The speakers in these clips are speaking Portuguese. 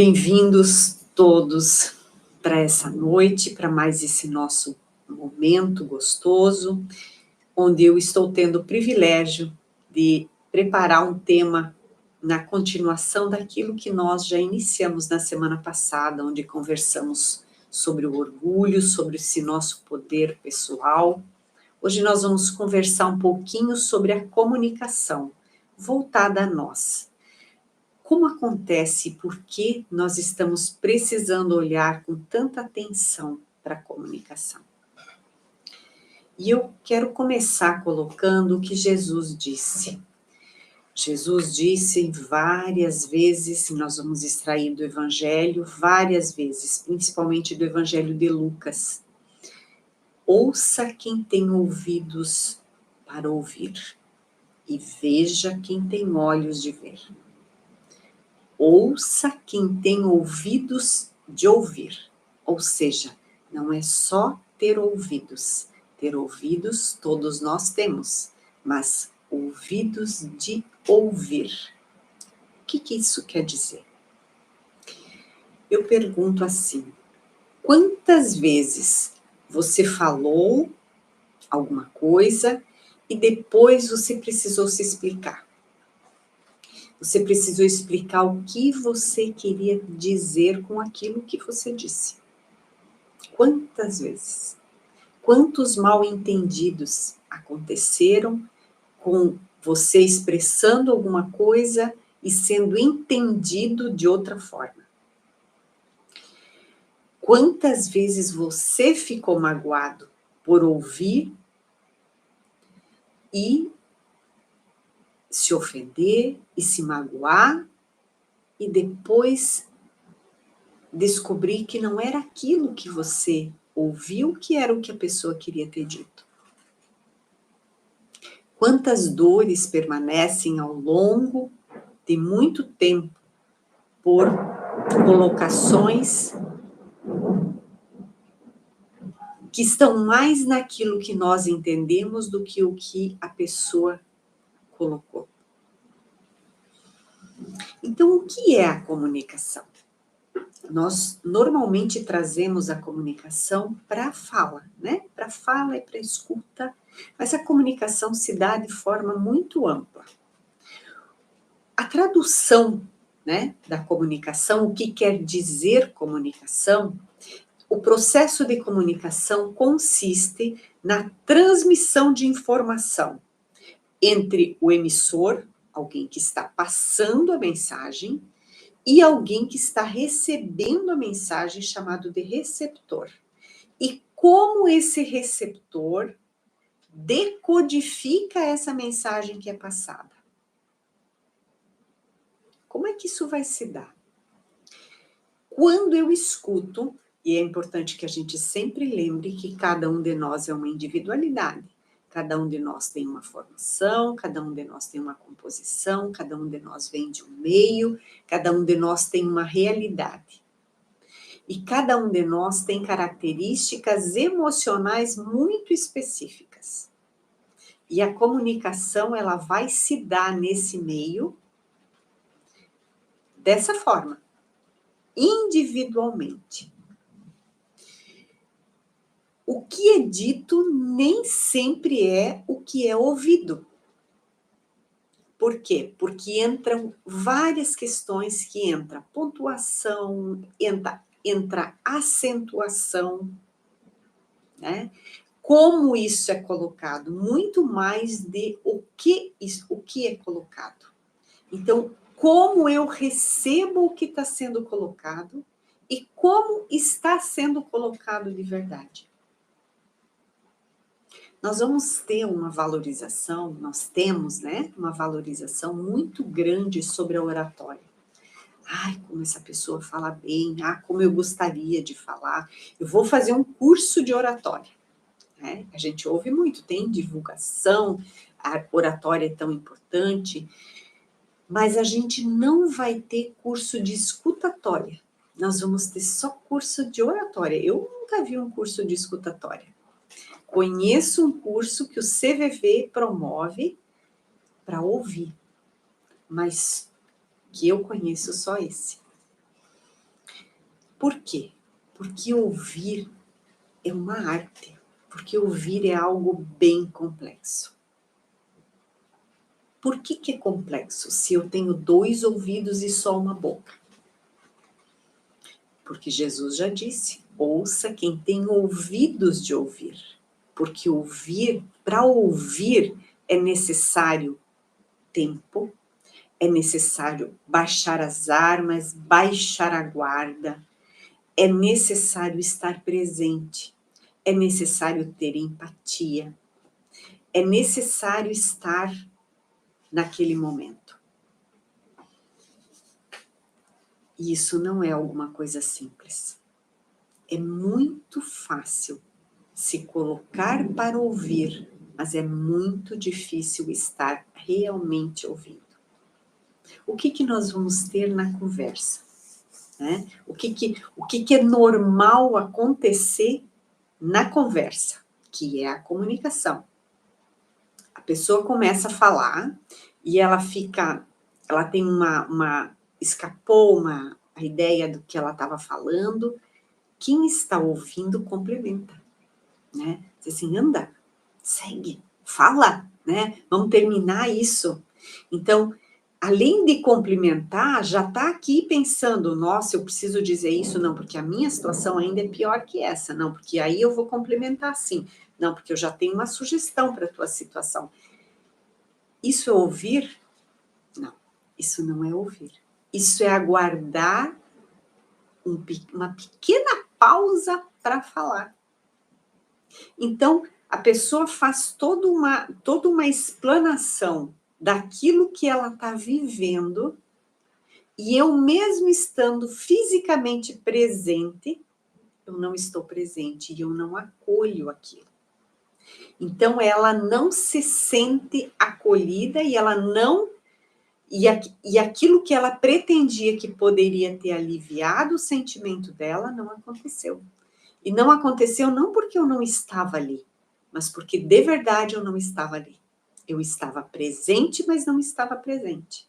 Bem-vindos todos para essa noite, para mais esse nosso momento gostoso, onde eu estou tendo o privilégio de preparar um tema na continuação daquilo que nós já iniciamos na semana passada, onde conversamos sobre o orgulho, sobre esse nosso poder pessoal. Hoje nós vamos conversar um pouquinho sobre a comunicação, voltada a nós. Como acontece e por que nós estamos precisando olhar com tanta atenção para a comunicação? E eu quero começar colocando o que Jesus disse. Jesus disse várias vezes, nós vamos extrair do Evangelho, várias vezes, principalmente do Evangelho de Lucas. Ouça quem tem ouvidos para ouvir, e veja quem tem olhos de ver. Ouça quem tem ouvidos de ouvir, ou seja, não é só ter ouvidos todos nós temos, mas ouvidos de ouvir. O que isso quer dizer? Eu pergunto assim, quantas vezes você falou alguma coisa e depois você precisou se explicar? Você precisou explicar o que você queria dizer com aquilo que você disse. Quantas vezes? Quantos mal-entendidos aconteceram com você expressando alguma coisa e sendo entendido de outra forma? Quantas vezes você ficou magoado por ouvir e se ofender e se magoar e depois descobrir que não era aquilo que você ouviu, que era o que a pessoa queria ter dito? Quantas dores permanecem ao longo de muito tempo por colocações que estão mais naquilo que nós entendemos do que o que a pessoa colocou? Então, o que é a comunicação? Nós normalmente trazemos a comunicação para a fala, né? Para a fala e para a escuta, mas a comunicação se dá de forma muito ampla. A tradução, né, da comunicação, o que quer dizer comunicação? O processo de comunicação consiste na transmissão de informação entre o emissor, alguém que está passando a mensagem, e alguém que está recebendo a mensagem, chamado de receptor. E como esse receptor decodifica essa mensagem que é passada? Como é que isso vai se dar? Quando eu escuto, e é importante que a gente sempre lembre que cada um de nós é uma individualidade, cada um de nós tem uma formação, cada um de nós tem uma composição, cada um de nós vem de um meio, cada um de nós tem uma realidade. E cada um de nós tem características emocionais muito específicas. E a comunicação, ela vai se dar nesse meio dessa forma, individualmente. O que é dito nem sempre é o que é ouvido. Por quê? Porque entram várias questões que entra pontuação, entra acentuação, né? Como isso é colocado, muito mais de o que é colocado. Então, como eu recebo o que está sendo colocado e como está sendo colocado de verdade. Nós vamos ter uma valorização, nós temos, né, uma valorização muito grande sobre a oratória. Ai, como essa pessoa fala bem, como eu gostaria de falar. Eu vou fazer um curso de oratória. Né? A gente ouve muito, tem divulgação, a oratória é tão importante, mas a gente não vai ter curso de escutatória. Nós vamos ter só curso de oratória. Eu nunca vi um curso de escutatória. Conheço um curso que o CVV promove para ouvir, mas que eu conheço só esse. Por quê? Porque ouvir é uma arte, porque ouvir é algo bem complexo. Por que é complexo se eu tenho 2 ouvidos e só uma boca? Porque Jesus já disse, ouça quem tem ouvidos de ouvir. Porque para ouvir é necessário tempo, é necessário baixar as armas, baixar a guarda, é necessário estar presente, é necessário ter empatia, é necessário estar naquele momento. E isso não é alguma coisa simples. É muito fácil se colocar para ouvir, mas é muito difícil estar realmente ouvindo. O que nós vamos ter na conversa? Né? O que é normal acontecer na conversa, que é a comunicação. A pessoa começa a falar e ela tem escapou a ideia do que ela estava falando. Quem está ouvindo complementa, né? Diz assim, anda, segue, fala, né? Vamos terminar isso. Então, além de complementar, já está aqui pensando, nossa, eu preciso dizer isso, não, porque a minha situação ainda é pior que essa, não, porque aí eu vou complementar sim, não, porque eu já tenho uma sugestão para a tua situação. Isso é ouvir? Não, isso não é ouvir. Isso é aguardar uma pequena pausa para falar. Então, a pessoa faz toda uma explanação daquilo que ela está vivendo, e eu mesmo estando fisicamente presente, eu não estou presente e eu não acolho aquilo. Então, ela não se sente acolhida e ela não... E aquilo que ela pretendia que poderia ter aliviado o sentimento dela, não aconteceu. E não aconteceu não porque eu não estava ali, mas porque de verdade eu não estava ali. Eu estava presente, mas não estava presente.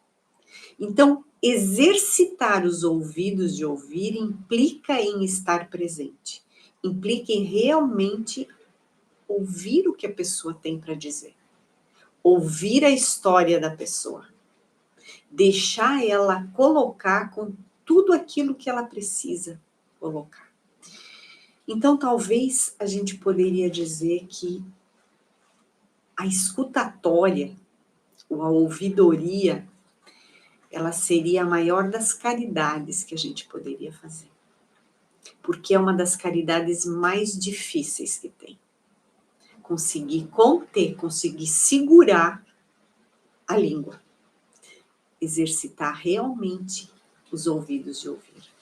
Então, exercitar os ouvidos de ouvir implica em estar presente. Implica em realmente ouvir o que a pessoa tem para dizer. Ouvir a história da pessoa. Deixar ela colocar com tudo aquilo que ela precisa colocar. Então, talvez a gente poderia dizer que a escutatória, ou a ouvidoria, ela seria a maior das caridades que a gente poderia fazer. Porque é uma das caridades mais difíceis que tem. Conseguir conter, conseguir segurar a língua. Exercitar realmente os ouvidos de ouvir.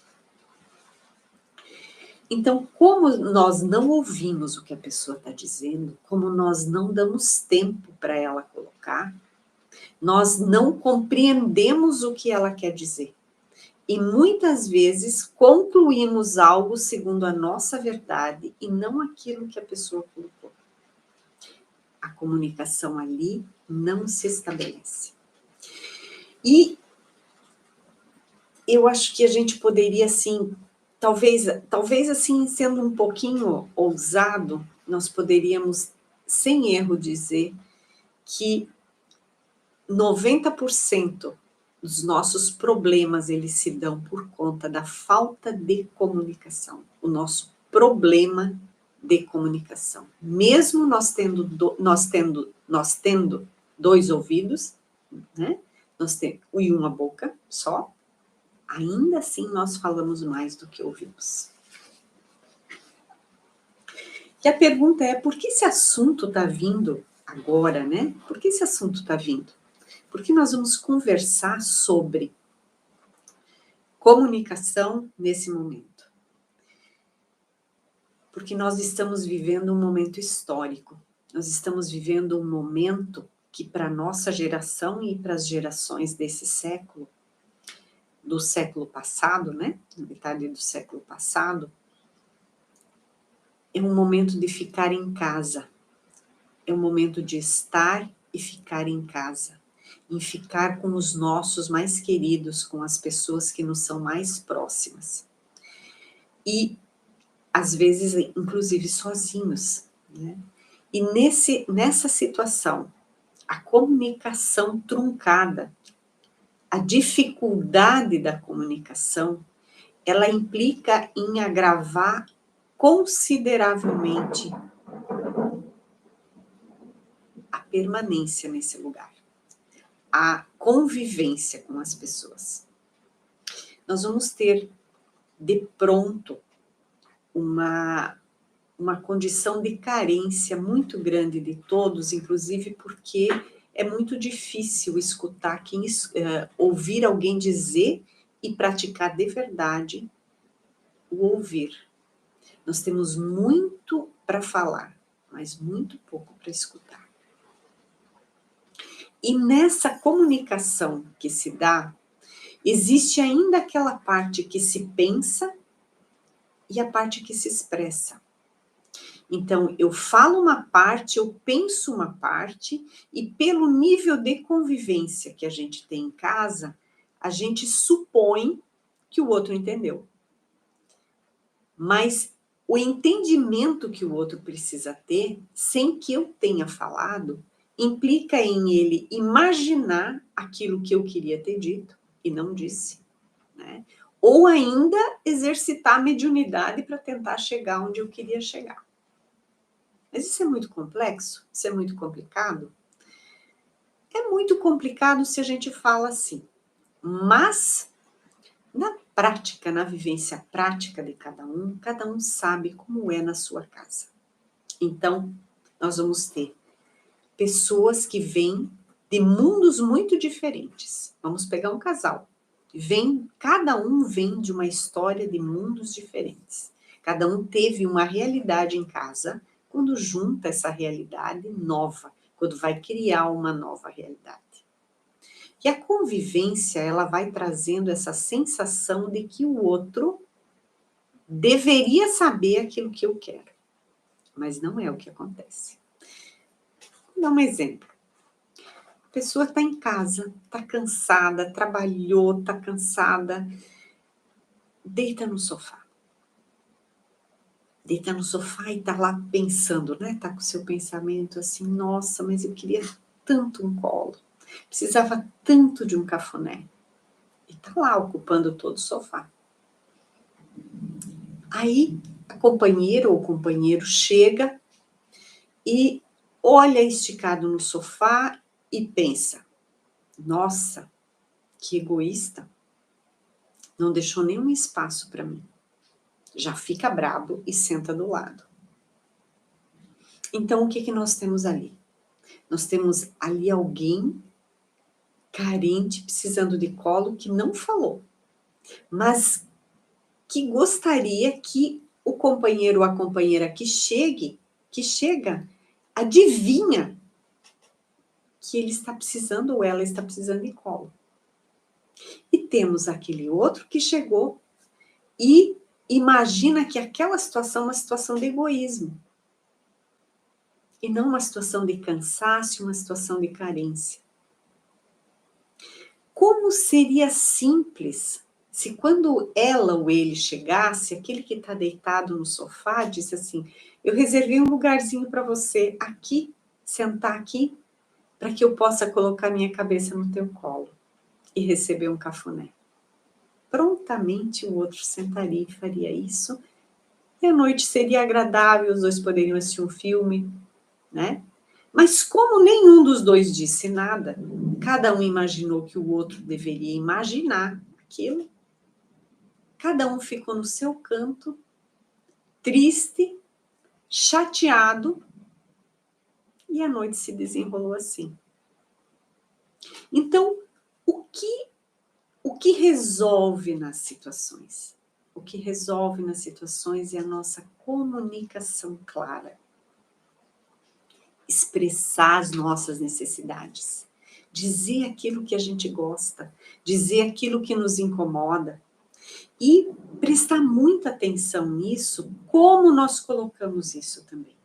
Então, como nós não ouvimos o que a pessoa está dizendo, como nós não damos tempo para ela colocar, nós não compreendemos o que ela quer dizer. E muitas vezes concluímos algo segundo a nossa verdade e não aquilo que a pessoa colocou. A comunicação ali não se estabelece. E eu acho que a gente poderia, assim, talvez assim, sendo um pouquinho ousado, nós poderíamos, sem erro, dizer que 90% dos nossos problemas, eles se dão por conta da falta de comunicação. O nosso problema de comunicação. Mesmo nós tendo 2 ouvidos, né? Nós temos e uma boca só, ainda assim nós falamos mais do que ouvimos. E a pergunta é, por que esse assunto está vindo agora, né? Por que esse assunto está vindo? Porque nós vamos conversar sobre comunicação nesse momento. Porque nós estamos vivendo um momento histórico. Nós estamos vivendo um momento que para a nossa geração e para as gerações desse século, do século passado, né? Na metade do século passado, é um momento de ficar em casa. É um momento de estar e ficar em casa. Em ficar com os nossos mais queridos, com as pessoas que nos são mais próximas. e às vezes, inclusive, sozinhos, né? E nessa situação, a comunicação truncada, a dificuldade da comunicação, ela implica em agravar consideravelmente a permanência nesse lugar, a convivência com as pessoas. Nós vamos ter, de pronto, uma condição de carência muito grande de todos, inclusive porque é muito difícil escutar ouvir alguém dizer e praticar de verdade o ouvir. Nós temos muito para falar, mas muito pouco para escutar. E nessa comunicação que se dá, existe ainda aquela parte que se pensa e a parte que se expressa. Então, eu falo uma parte, eu penso uma parte, e pelo nível de convivência que a gente tem em casa, a gente supõe que o outro entendeu. Mas o entendimento que o outro precisa ter, sem que eu tenha falado, implica em ele imaginar aquilo que eu queria ter dito e não disse, né? Ou ainda exercitar a mediunidade para tentar chegar onde eu queria chegar. Mas isso é muito complexo? Isso é muito complicado? É muito complicado se a gente fala assim, mas na prática, na vivência prática de cada um sabe como é na sua casa. Então, nós vamos ter pessoas que vêm de mundos muito diferentes. Vamos pegar um casal. Cada um vem de uma história de mundos diferentes. Cada um teve uma realidade em casa, quando junta essa realidade nova, quando vai criar uma nova realidade. E a convivência, ela vai trazendo essa sensação de que o outro deveria saber aquilo que eu quero. Mas não é o que acontece. Vou dar um exemplo. A pessoa está em casa, está cansada, trabalhou, está cansada, deita no sofá. Deita no sofá e está lá pensando, né? Está com o seu pensamento assim, nossa, mas eu queria tanto um colo, precisava tanto de um cafuné. E está lá ocupando todo o sofá. Aí a companheira ou o companheiro chega e olha esticado no sofá e pensa, nossa, que egoísta, não deixou nenhum espaço para mim. Já fica brabo e senta do lado. Então, o que nós temos ali? Nós temos ali alguém carente, precisando de colo, que não falou, mas que gostaria que o companheiro ou a companheira que chega, adivinha que ele está precisando ou ela está precisando de colo. E temos aquele outro que chegou e imagina que aquela situação é uma situação de egoísmo. E não uma situação de cansaço, uma situação de carência. Como seria simples se quando ela ou ele chegasse, aquele que está deitado no sofá, disse assim, eu reservei um lugarzinho para você aqui, sentar aqui, para que eu possa colocar minha cabeça no teu colo e receber um cafuné. Prontamente o outro sentaria e faria isso, e a noite seria agradável, os dois poderiam assistir um filme, né? Mas como nenhum dos dois disse nada, cada um imaginou que o outro deveria imaginar aquilo, cada um ficou no seu canto, triste, chateado, e a noite se desenrolou assim. Então, o que resolve nas situações? O que resolve nas situações é a nossa comunicação clara. Expressar as nossas necessidades. Dizer aquilo que a gente gosta. Dizer aquilo que nos incomoda. E prestar muita atenção nisso, como nós colocamos isso também.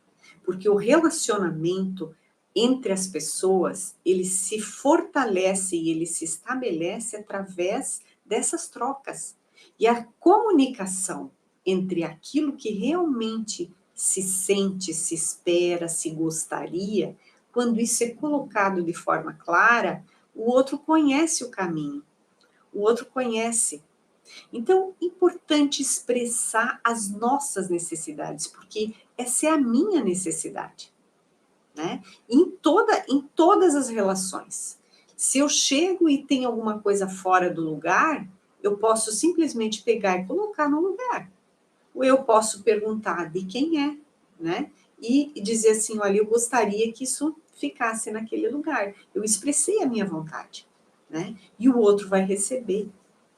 Porque o relacionamento entre as pessoas, ele se fortalece e ele se estabelece através dessas trocas. E a comunicação entre aquilo que realmente se sente, se espera, se gostaria, quando isso é colocado de forma clara, o outro conhece o caminho, o outro conhece. Então, é importante expressar as nossas necessidades, porque essa é a minha necessidade, né? Em todas as relações. Se eu chego e tem alguma coisa fora do lugar, eu posso simplesmente pegar e colocar no lugar. Ou eu posso perguntar de quem é, né? E dizer assim, olha, eu gostaria que isso ficasse naquele lugar. Eu expressei a minha vontade, né? E o outro vai receber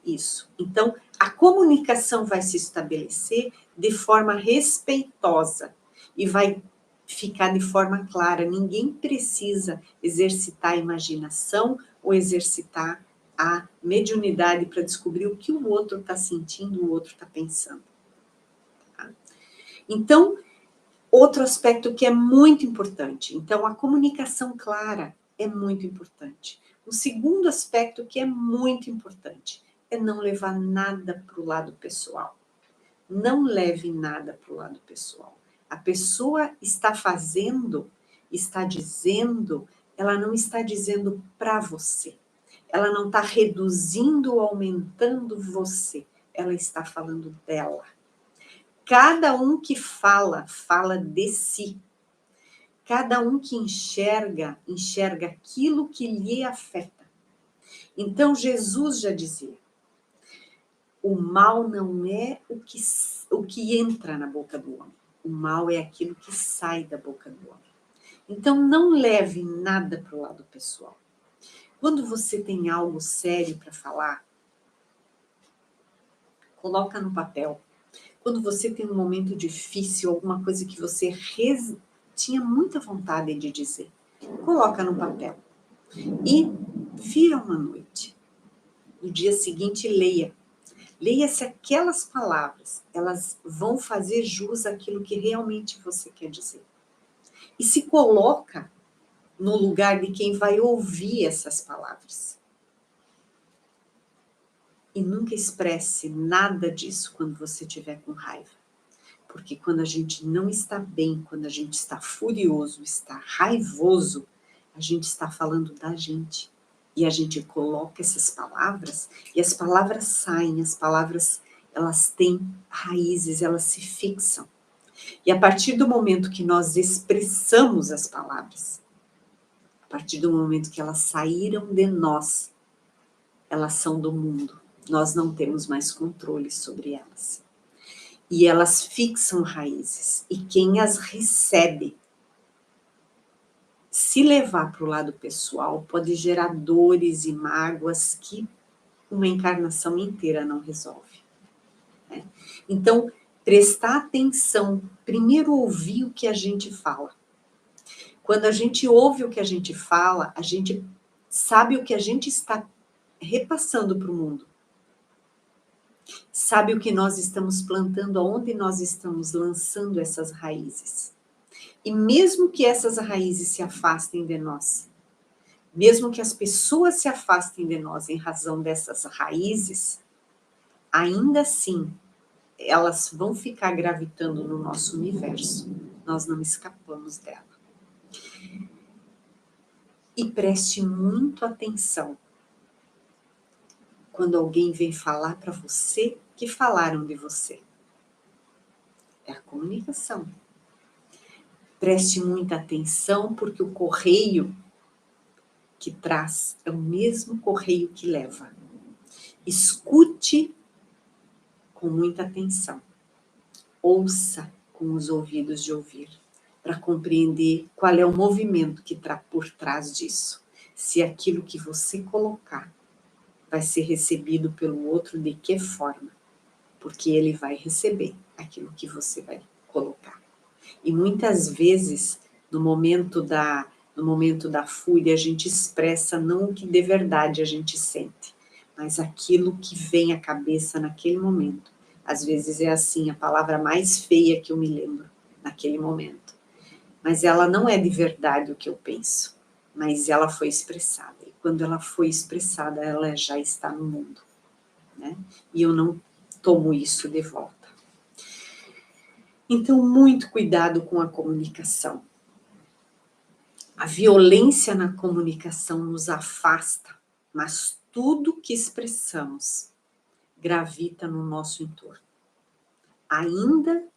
isso. Então, a comunicação vai se estabelecer de forma respeitosa e vai ficar de forma clara. Ninguém precisa exercitar a imaginação ou exercitar a mediunidade para descobrir o que o outro está sentindo, o outro está pensando. Tá? Então, outro aspecto que é muito importante. Então, a comunicação clara é muito importante. O segundo aspecto que é muito importante é não levar nada para o lado pessoal. Não leve nada para o lado pessoal. A pessoa está fazendo, está dizendo, ela não está dizendo para você. Ela não está reduzindo ou aumentando você. Ela está falando dela. Cada um que fala, fala de si. Cada um que enxerga, enxerga aquilo que lhe afeta. Então, Jesus já dizia, o mal não é o que entra na boca do homem. O mal é aquilo que sai da boca do homem. Então, não leve nada para o lado pessoal. Quando você tem algo sério para falar, coloca no papel. Quando você tem um momento difícil, alguma coisa que você tinha muita vontade de dizer, coloca no papel. E vira uma noite. No dia seguinte, leia. Leia se aquelas palavras, elas vão fazer jus àquilo que realmente você quer dizer. E se coloca no lugar de quem vai ouvir essas palavras. E nunca expresse nada disso quando você estiver com raiva. Porque quando a gente não está bem, quando a gente está furioso, está raivoso, a gente está falando da gente. E a gente coloca essas palavras, e as palavras saem, as palavras, elas têm raízes, elas se fixam. E a partir do momento que nós expressamos as palavras, a partir do momento que elas saíram de nós, elas são do mundo. Nós não temos mais controle sobre elas. E elas fixam raízes. E quem as recebe, se levar para o lado pessoal, pode gerar dores e mágoas que uma encarnação inteira não resolve. Né? Então, prestar atenção, primeiro ouvir o que a gente fala. Quando a gente ouve o que a gente fala, a gente sabe o que a gente está repassando para o mundo. Sabe o que nós estamos plantando, aonde nós estamos lançando essas raízes. E mesmo que essas raízes se afastem de nós, mesmo que as pessoas se afastem de nós em razão dessas raízes, ainda assim, elas vão ficar gravitando no nosso universo. Nós não escapamos dela. E preste muito atenção quando alguém vem falar para você que falaram de você. É a comunicação. Preste muita atenção, porque o correio que traz é o mesmo correio que leva. Escute com muita atenção. Ouça com os ouvidos de ouvir, para compreender qual é o movimento que está por trás disso. Se aquilo que você colocar vai ser recebido pelo outro, de que forma? Porque ele vai receber aquilo que você vai colocar. E muitas vezes, no momento da fúria, a gente expressa não o que de verdade a gente sente, mas aquilo que vem à cabeça naquele momento. Às vezes é assim, a palavra mais feia que eu me lembro naquele momento. Mas ela não é de verdade o que eu penso, mas ela foi expressada. E quando ela foi expressada, ela já está no mundo, né? E eu não tomo isso de volta. Então, muito cuidado com a comunicação. A violência na comunicação nos afasta, mas tudo que expressamos gravita no nosso entorno. Ainda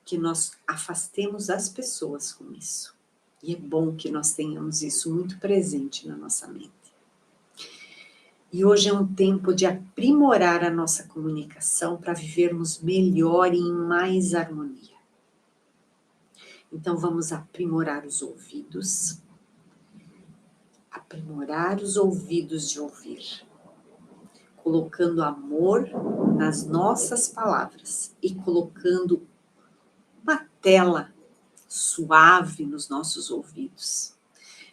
que nós afastemos as pessoas com isso. E é bom que nós tenhamos isso muito presente na nossa mente. E hoje é um tempo de aprimorar a nossa comunicação para vivermos melhor e em mais harmonia. Então vamos aprimorar os ouvidos de ouvir, colocando amor nas nossas palavras e colocando uma tela suave nos nossos ouvidos,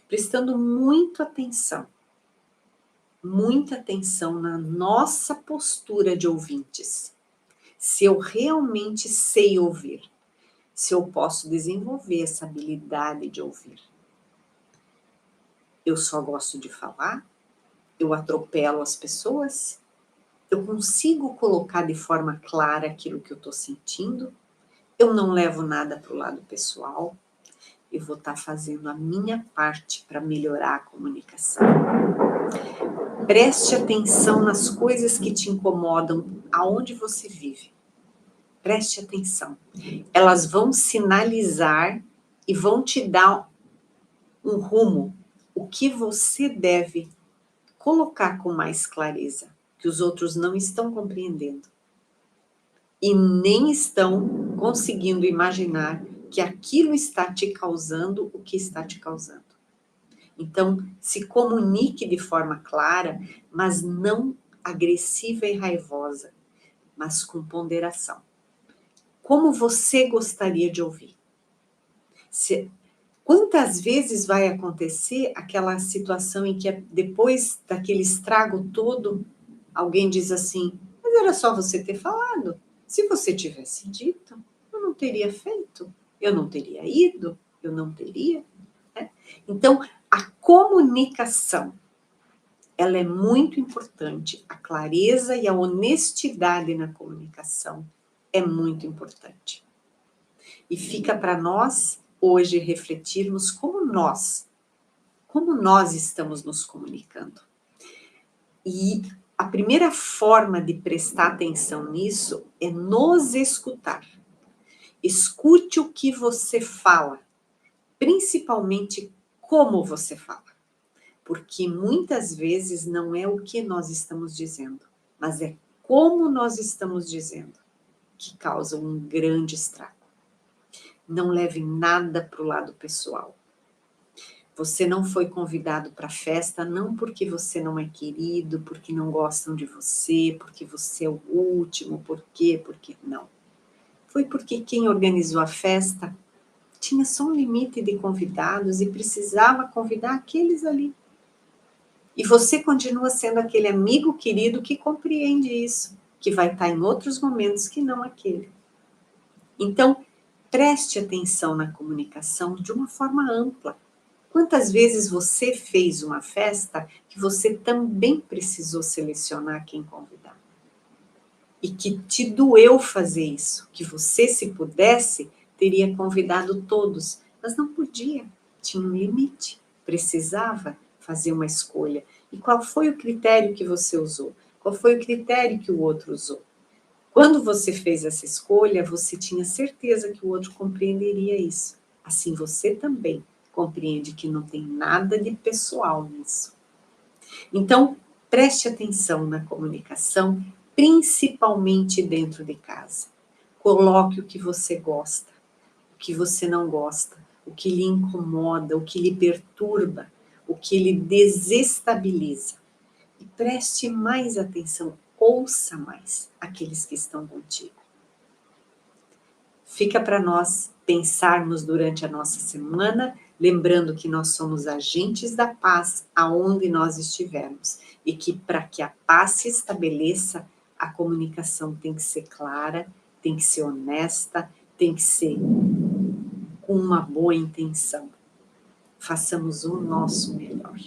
prestando muita atenção na nossa postura de ouvintes. Se eu realmente sei ouvir, se eu posso desenvolver essa habilidade de ouvir. Eu só gosto de falar? Eu atropelo as pessoas? Eu consigo colocar de forma clara aquilo que eu estou sentindo? Eu não levo nada para o lado pessoal? Eu vou estar fazendo a minha parte para melhorar a comunicação. Preste atenção nas coisas que te incomodam, aonde você vive. Preste atenção. Elas vão sinalizar e vão te dar um rumo, o que você deve colocar com mais clareza, que os outros não estão compreendendo. E nem estão conseguindo imaginar que aquilo está te causando o que está te causando. Então, se comunique de forma clara, mas não agressiva e raivosa, mas com ponderação. Como você gostaria de ouvir? Quantas vezes vai acontecer aquela situação em que depois daquele estrago todo, alguém diz assim, mas era só você ter falado. Se você tivesse dito, eu não teria feito, eu não teria ido, eu não teria. Né? Então, a comunicação, ela é muito importante. A clareza e a honestidade na comunicação é muito importante. E fica para nós, hoje, refletirmos como nós estamos nos comunicando. E a primeira forma de prestar atenção nisso é nos escutar. Escute o que você fala, principalmente como você fala. Porque muitas vezes não é o que nós estamos dizendo, mas é como nós estamos dizendo que causa um grande estrago. Não leve nada para o lado pessoal. Você não foi convidado para a festa, não porque você não é querido, porque não gostam de você, porque você é o último, porque não. Foi porque quem organizou a festa tinha só um limite de convidados e precisava convidar aqueles ali. E você continua sendo aquele amigo querido que compreende isso, que vai estar em outros momentos que não aquele. Então, preste atenção na comunicação de uma forma ampla. Quantas vezes você fez uma festa que você também precisou selecionar quem convidar? E que te doeu fazer isso, que você, se pudesse, teria convidado todos, mas não podia, tinha um limite, precisava fazer uma escolha. E qual foi o critério que você usou? Qual foi o critério que o outro usou? Quando você fez essa escolha, você tinha certeza que o outro compreenderia isso. Assim, você também compreende que não tem nada de pessoal nisso. Então, preste atenção na comunicação, principalmente dentro de casa. Coloque o que você gosta, o que você não gosta, o que lhe incomoda, o que lhe perturba, o que lhe desestabiliza. E preste mais atenção, ouça mais aqueles que estão contigo. Fica para nós pensarmos durante a nossa semana, lembrando que nós somos agentes da paz aonde nós estivermos e que para que a paz se estabeleça, a comunicação tem que ser clara, tem que ser honesta, tem que ser com uma boa intenção. Façamos o nosso melhor.